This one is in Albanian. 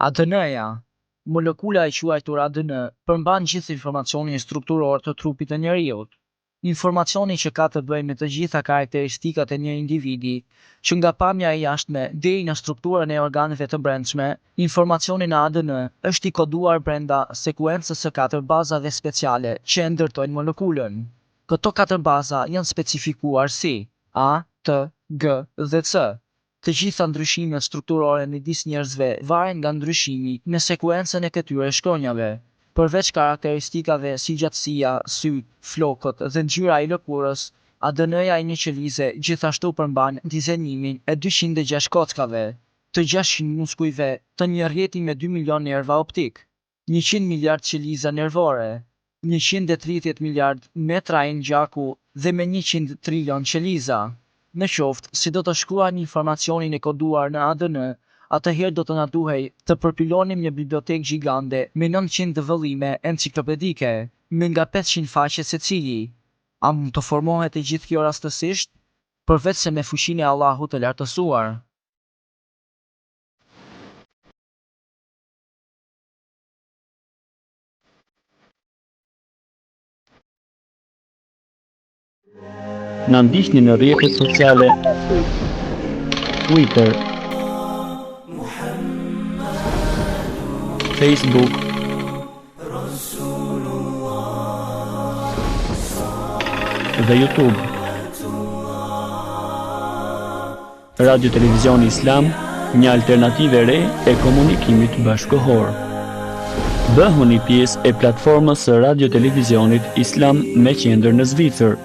ADN-ja, molekula e quajtur ADN, përmban gjithë informacionin strukturor të trupit të njeriut. Informacioni që ka të bëjë me të gjitha karakteristikat e një individi, që nga pamja e jashtme deri në strukturën e organeve të brendshme, informacioni në ADN është i koduar brenda sekuencës së 4 bazave speciale që e ndërtojnë molekulën. Këto 4 baza janë specifikuar si A, T, G dhe C. Të gjitha ndryshimet strukturore midis njerëzve varen nga ndryshimi në sekuencën e këtyre shkronjave. Përveç karakteristikave si gjatësia, sy, flokët dhe ngjyra e lëkurës, ADN-ja e një qelize gjithashtu përmban dizajnimin e 206 kockave, të 600 muskujve të një rrjeti me 2 milion nerva optik, 100 miliard qeliza nervore, 130 miliard metra e gjaku dhe me 100 trilion qeliza. Në qoftë si do të shkruajmë informacionin e koduar në ADN, atëherë do të na duhej të përpilonim një bibliotekë gjigande me 900 vëllime enciklopedike, me nga 500 faqe secili. A mund të formohet e gjithë kjo rastësisht? Përveç se me fuqinë e Allahut të lartësuar. Na ndiqni në rrjetet sociale Twitter, Facebook, dhe YouTube. Radio Televizioni Islam, një alternativë e re e komunikimit bashkëkohor. Bëhuni pjesë e platformës së Radio Televizionit Islam me qendër në Zvicër.